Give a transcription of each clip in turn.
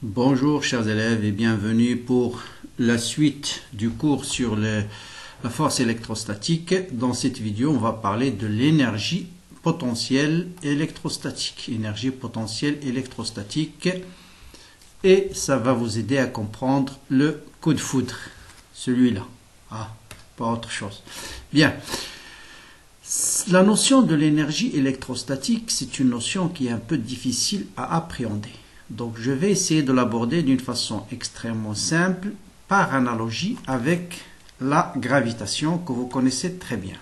Bonjour chers élèves et bienvenue pour la suite du cours sur la force électrostatique. Dans cette vidéo, on va parler de l'énergie potentielle électrostatique. Énergie potentielle électrostatique. Et ça va vous aider à comprendre le coup de foudre. Celui-là. Pas autre chose. Bien. La notion de l'énergie électrostatique, c'est une notion qui est un peu difficile à appréhender. Donc je vais essayer de l'aborder d'une façon extrêmement simple, par analogie avec la gravitation que vous connaissez très bien.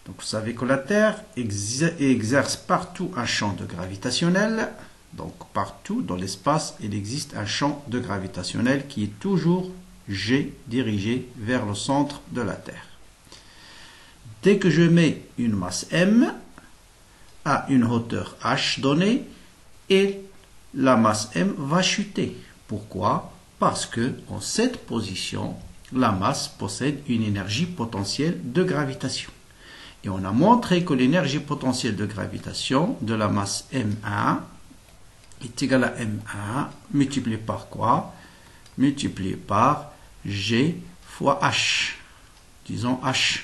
Donc vous savez que la Terre exerce partout un champ de gravitationnel. Donc partout dans l'espace, il existe un champ de gravitationnel qui est toujours G dirigé vers le centre de la Terre. Dès que je mets une masse M à une hauteur h donnée, et la masse M va chuter. Pourquoi? Parce que en cette position, la masse possède une énergie potentielle de gravitation. Et on a montré que l'énergie potentielle de gravitation de la masse M1 est égale à M1 multiplié par quoi? Multiplié par G fois H. Disons H.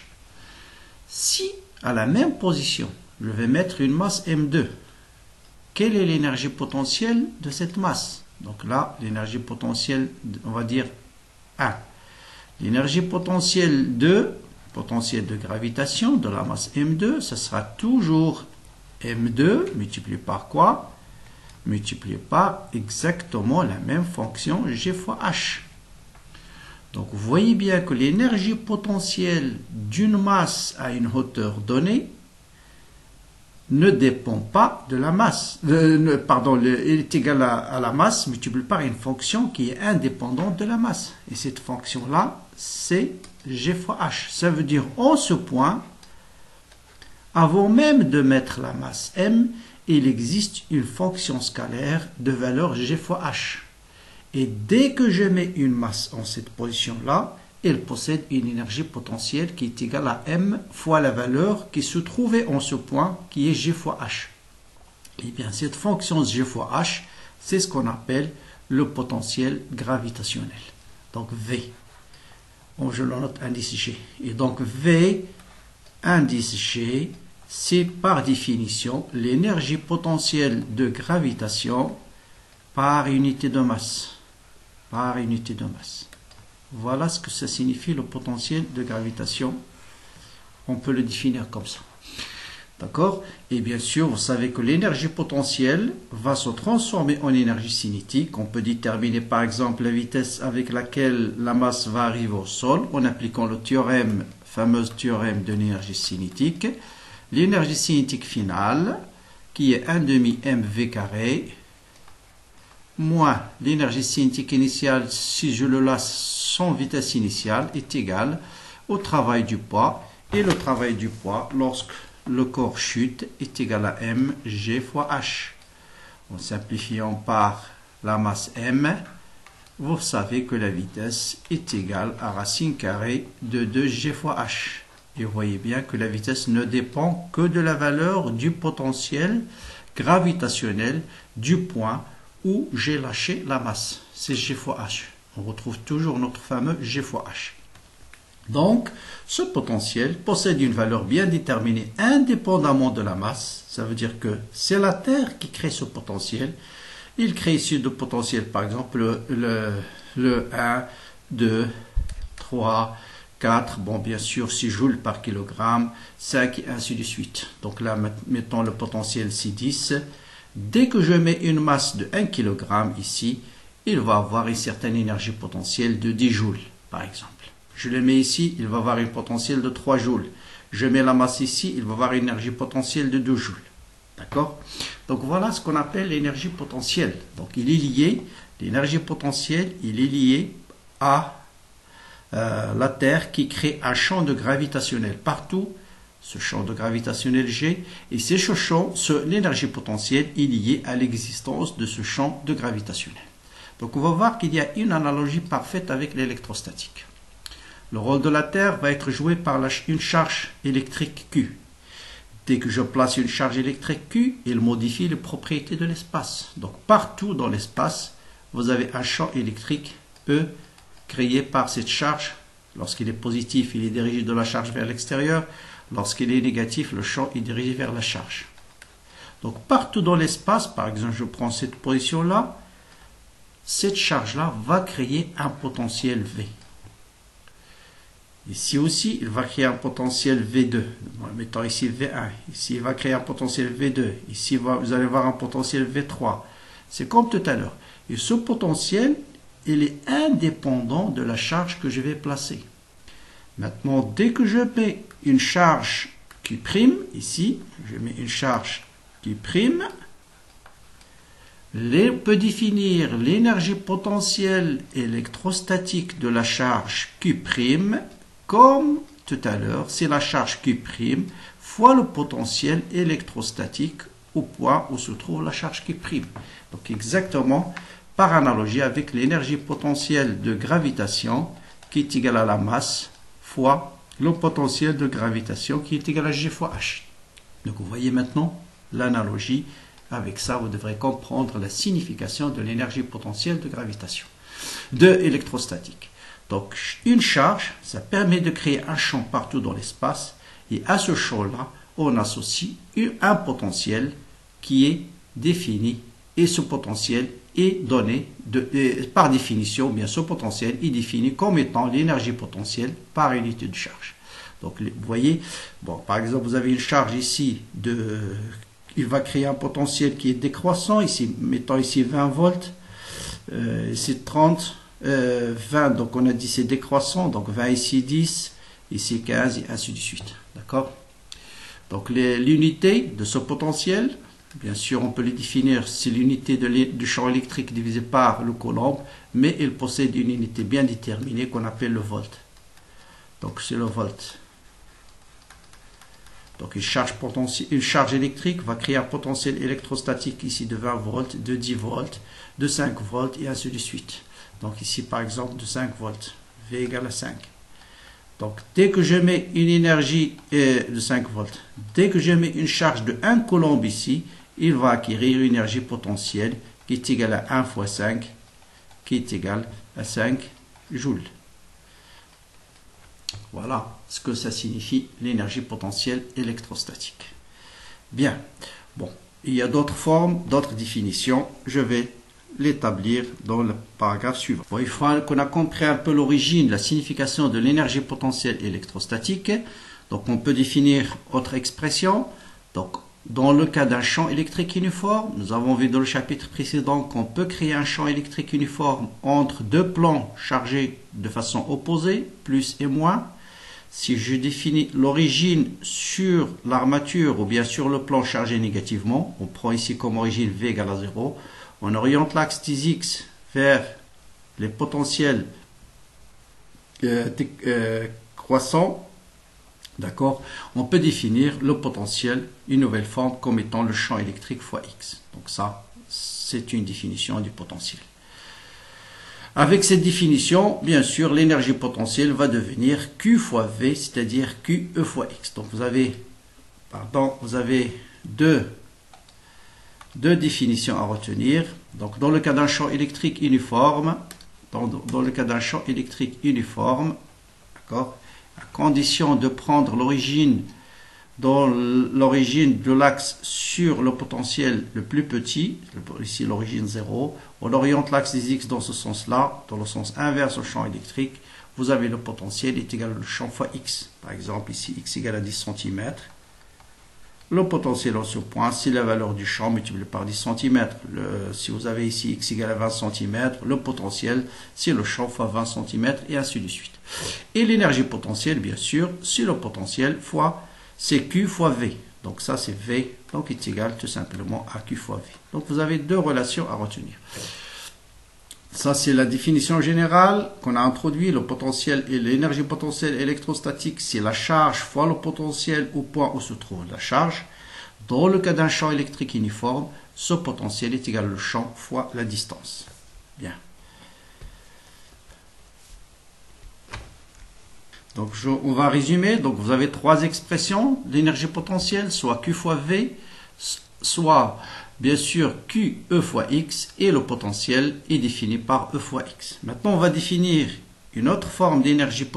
Si à la même position, je vais mettre une masse M2, quelle est l'énergie potentielle de cette masse? Donc là, l'énergie potentielle, on va dire 1. L'énergie potentielle de gravitation de la masse M2, ce sera toujours M2 multiplié par quoi? Multiplié par exactement la même fonction G fois H. Donc vous voyez bien que l'énergie potentielle d'une masse à une hauteur donnée ne dépend pas de la masse. Elle est égale à la masse multipliée par une fonction qui est indépendante de la masse. Et cette fonction-là, c'est G fois H. Ça veut dire, en ce point, avant même de mettre la masse M, il existe une fonction scalaire de valeur G fois H. Et dès que je mets une masse en cette position-là, elle possède une énergie potentielle qui est égale à M fois la valeur qui se trouvait en ce point, qui est G fois H. Et bien, cette fonction G fois H, c'est ce qu'on appelle le potentiel gravitationnel. Donc V. Je le note indice G. Et donc V, indice G, c'est par définition l'énergie potentielle de gravitation par unité de masse. Par unité de masse. Voilà ce que ça signifie le potentiel de gravitation. On peut le définir comme ça. D'accord? Et bien sûr, vous savez que l'énergie potentielle va se transformer en énergie cinétique. On peut déterminer par exemple la vitesse avec laquelle la masse va arriver au sol en appliquant le théorème, fameux théorème de l'énergie cinétique. L'énergie cinétique finale, qui est 1 demi mv carré, moins l'énergie cinétique initiale, si je le laisse sans vitesse initiale, est égal au travail du poids. Et le travail du poids, lorsque le corps chute, est égal à mg fois h. En simplifiant par la masse m, vous savez que la vitesse est égale à racine carrée de 2g fois h. Et vous voyez bien que la vitesse ne dépend que de la valeur du potentiel gravitationnel du point où j'ai lâché la masse. C'est G fois H. On retrouve toujours notre fameux G fois H. Donc, ce potentiel possède une valeur bien déterminée indépendamment de la masse. Ça veut dire que c'est la Terre qui crée ce potentiel. Il crée ici le potentiel, par exemple, le 1, 2, 3, 4, bon bien sûr 6 joules par kilogramme, 5 et ainsi de suite. Donc là, mettons le potentiel c'est 10. Dès que je mets une masse de 1 kg ici, il va avoir une certaine énergie potentielle de 10 joules, par exemple. Je le mets ici, il va avoir une potentielle de 3 joules. Je mets la masse ici, il va avoir une énergie potentielle de 2 joules. D'accord? Donc voilà ce qu'on appelle l'énergie potentielle. Donc il est lié, l'énergie potentielle, il est lié à la Terre qui crée un champ de gravitationnel partout. Ce champ de gravitationnel G, et c'est ce champ, l'énergie potentielle est liée à l'existence de ce champ de gravitationnel. Donc on va voir qu'il y a une analogie parfaite avec l'électrostatique. Le rôle de la Terre va être joué par une charge électrique Q. Dès que je place une charge électrique Q, il modifie les propriétés de l'espace. Donc partout dans l'espace, vous avez un champ électrique E créé par cette charge. Lorsqu'il est positif, il est dirigé de la charge vers l'extérieur. Lorsqu'il est négatif, le champ est dirigé vers la charge. Donc partout dans l'espace, par exemple, je prends cette position-là, cette charge-là va créer un potentiel V. Ici aussi, il va créer un potentiel V2. Mettons ici V1. Ici, il va créer un potentiel V2. Ici, vous allez voir un potentiel V3. C'est comme tout à l'heure. Et ce potentiel, il est indépendant de la charge que je vais placer. Maintenant, dès que je mets une charge qui prime, ici, je mets une charge qui prime, on peut définir l'énergie potentielle électrostatique de la charge Q' comme tout à l'heure, c'est la charge Q' fois le potentiel électrostatique au point où se trouve la charge Q'. Donc exactement par analogie avec l'énergie potentielle de gravitation qui est égale à la masse fois le potentiel de gravitation qui est égal à G fois H. Donc vous voyez maintenant l'analogie. Avec ça, vous devrez comprendre la signification de l'énergie potentielle de gravitation, de électrostatique. Donc, une charge, ça permet de créer un champ partout dans l'espace. Et à ce champ-là, on associe un potentiel qui est défini. Et ce potentiel est donné, par définition, bien ce potentiel est défini comme étant l'énergie potentielle par unité de charge. Donc, vous voyez, bon, par exemple, vous avez une charge ici il va créer un potentiel qui est décroissant, ici, mettons ici 20 volts, ici 30, 20, donc on a dit c'est décroissant, donc 20 ici 10, ici 15 et ainsi de suite, d'accord? Donc l'unité de ce potentiel, bien sûr on peut le définir, c'est l'unité du champ électrique divisé par le coulomb, mais il possède une unité bien déterminée qu'on appelle le volt. Donc c'est le volt. Donc une charge électrique va créer un potentiel électrostatique ici de 20 volts, de 10 volts, de 5 volts et ainsi de suite. Donc ici par exemple de 5 volts, V égale à 5. Donc dès que je mets une énergie de 5 volts, dès que je mets une charge de 1 coulomb ici, il va acquérir une énergie potentielle qui est égale à 1 fois 5, qui est égale à 5 joules. Voilà ce que ça signifie l'énergie potentielle électrostatique. Bien, bon, il y a d'autres formes, d'autres définitions. Je vais l'établir dans le paragraphe suivant. Bon, il faut qu'on a compris un peu l'origine, la signification de l'énergie potentielle électrostatique. Donc on peut définir autre expression. Donc dans le cas d'un champ électrique uniforme, nous avons vu dans le chapitre précédent qu'on peut créer un champ électrique uniforme entre deux plans chargés de façon opposée, plus et moins. Si je définis l'origine sur l'armature ou bien sur le plan chargé négativement, on prend ici comme origine V égale à 0, on oriente l'axe des X vers les potentiels croissants, d'accord, on peut définir le potentiel, une nouvelle forme, comme étant le champ électrique fois X. Donc ça, c'est une définition du potentiel. Avec cette définition, bien sûr, l'énergie potentielle va devenir Q fois V, c'est-à-dire QE fois X. Donc vous avez deux définitions à retenir. Donc dans le cas d'un champ électrique uniforme, d'accord, à condition de prendre l'origine de l'axe sur le potentiel le plus petit, ici l'origine 0, on oriente l'axe des X dans ce sens-là, dans le sens inverse au champ électrique, vous avez le potentiel est égal au champ fois X. Par exemple, ici, X égale à 10 cm. Le potentiel en ce point, c'est la valeur du champ multiplié par 10 cm. Si vous avez ici X égale à 20 cm, le potentiel, c'est le champ fois 20 cm, et ainsi de suite. Et l'énergie potentielle, bien sûr, c'est le potentiel fois c'est Q fois V. Donc ça c'est V, donc est égal tout simplement à Q fois V. Donc vous avez deux relations à retenir. Ça c'est la définition générale qu'on a introduite. Le potentiel et l'énergie potentielle électrostatique, c'est la charge fois le potentiel au point où se trouve la charge. Dans le cas d'un champ électrique uniforme, ce potentiel est égal au champ fois la distance. Bien. Donc on va résumer. Donc vous avez trois expressions d'énergie potentielle, soit Q fois V, soit bien sûr QE fois X et le potentiel est défini par E fois X. Maintenant, on va définir une autre forme d'énergie,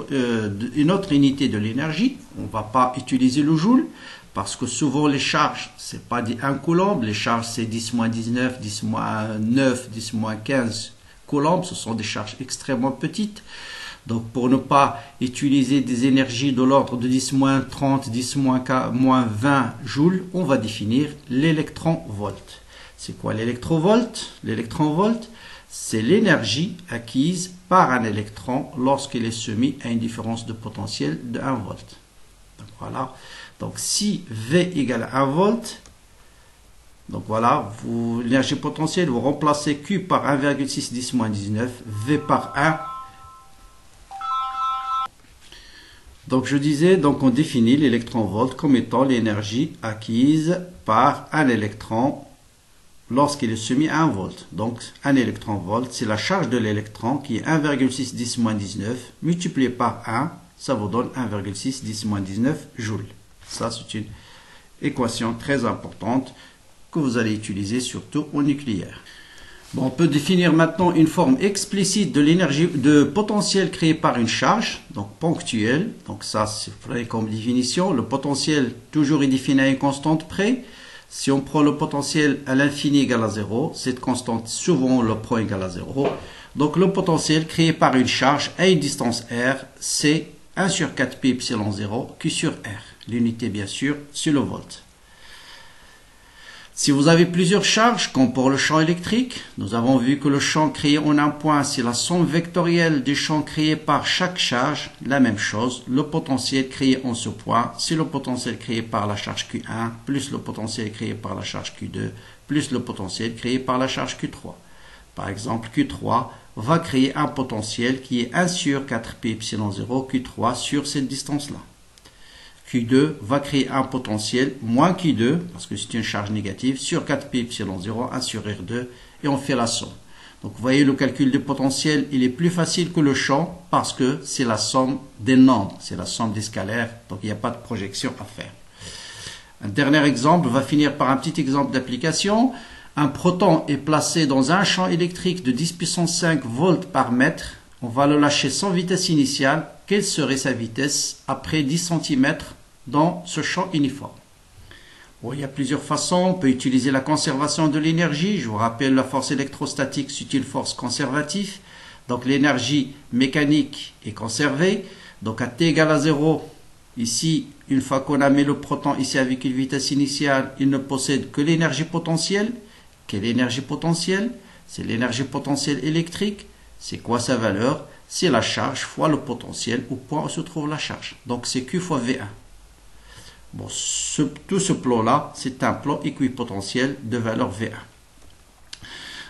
une autre unité de l'énergie. On ne va pas utiliser le joule parce que souvent les charges, ce n'est pas des 1 coulomb, les charges c'est 10-19, 10-9, 10-15 coulombs, ce sont des charges extrêmement petites. Donc pour ne pas utiliser des énergies de l'ordre de 10-30, 10-20 joules, on va définir l'électron-volt. C'est quoi l'électron-volt? L'électron-volt, c'est l'énergie acquise par un électron lorsqu'il est soumis à une différence de potentiel de 1 volt. Donc voilà. Donc si V égale 1 volt, donc voilà, l'énergie potentielle, vous remplacez Q par 1,6 10-19, V par 1. Donc je disais, donc on définit l'électron-volt comme étant l'énergie acquise par un électron lorsqu'il est soumis à 1 volt. Donc un électron-volt, c'est la charge de l'électron qui est 1,6 10-19 multiplié par 1, ça vous donne 1,6 10-19 joules. Ça c'est une équation très importante que vous allez utiliser surtout au nucléaire. Bon, on peut définir maintenant une forme explicite de l'énergie de potentiel créé par une charge, donc ponctuelle. Donc ça, c'est vrai comme définition. Le potentiel toujours est défini à une constante près. Si on prend le potentiel à l'infini égale à 0, cette constante, souvent on le prend égal à 0. Donc le potentiel créé par une charge à une distance r, c'est 1 sur 4 pi epsilon 0 Q sur r. L'unité, bien sûr, c'est le volt. Si vous avez plusieurs charges, comme pour le champ électrique, nous avons vu que le champ créé en un point, c'est la somme vectorielle des champs créés par chaque charge. La même chose, le potentiel créé en ce point, c'est le potentiel créé par la charge Q1, plus le potentiel créé par la charge Q2, plus le potentiel créé par la charge Q3. Par exemple, Q3 va créer un potentiel qui est 1 sur 4 pi epsilon 0 Q3 sur cette distance-là. Q2 va créer un potentiel moins Q2, parce que c'est une charge négative, sur 4 pi epsilon 0, 1 sur R2, et on fait la somme. Donc vous voyez, le calcul des potentiels, il est plus facile que le champ, parce que c'est la somme des nombres, c'est la somme des scalaires, donc il n'y a pas de projection à faire. Un dernier exemple va finir par un petit exemple d'application. Un proton est placé dans un champ électrique de 10 puissance 5 volts par mètre. On va le lâcher sans vitesse initiale. Quelle serait sa vitesse après 10 cm dans ce champ uniforme? Bon, il y a plusieurs façons. On peut utiliser la conservation de l'énergie. Je vous rappelle, la force électrostatique, c'est une force conservative. Donc l'énergie mécanique est conservée. Donc à t égale à 0, ici, une fois qu'on a mis le proton ici avec une vitesse initiale, il ne possède que l'énergie potentielle. Quelle énergie potentielle? C'est l'énergie potentielle électrique. C'est quoi sa valeur? C'est la charge fois le potentiel au point où se trouve la charge. Donc c'est Q fois V1. Bon, tout ce plan-là, c'est un plan équipotentiel de valeur V1.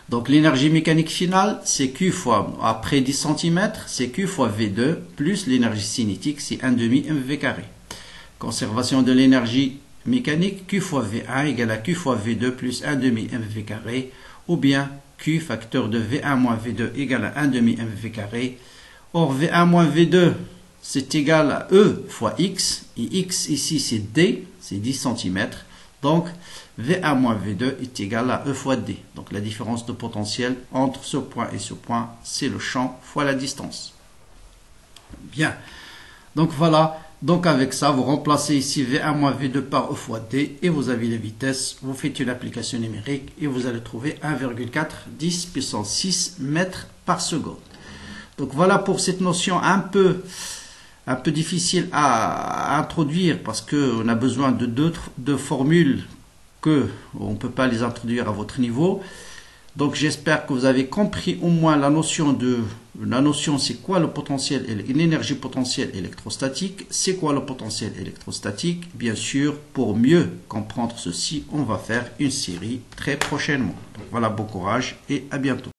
Donc l'énergie mécanique finale, c'est Q fois, après 10 cm, c'est Q fois V2, plus l'énergie cinétique, c'est 1,5 mV carré. Conservation de l'énergie mécanique, Q fois V1 égale à Q fois V2 plus 1,5 mV carré, ou bien Q facteur de V1 moins V2 égale à 1,5 mV carré. Or, V1 moins V2, c'est égal à E fois X. Et X ici, c'est D, c'est 10 cm. Donc, V1 moins V2 est égal à E fois D. Donc, la différence de potentiel entre ce point et ce point, c'est le champ fois la distance. Bien. Donc, voilà. Donc, avec ça, vous remplacez ici V1 moins V2 par E fois D et vous avez les vitesses. Vous faites une application numérique et vous allez trouver 1,4 10 puissance 6 mètres par seconde. Donc, voilà pour cette notion un peu difficile à introduire parce qu'on a besoin de deux formules que on ne peut pas les introduire à votre niveau. Donc j'espère que vous avez compris au moins la notion c'est quoi le potentiel, une énergie potentielle électrostatique, c'est quoi le potentiel électrostatique. Bien sûr, pour mieux comprendre ceci, on va faire une série très prochainement. Donc voilà, bon courage et à bientôt.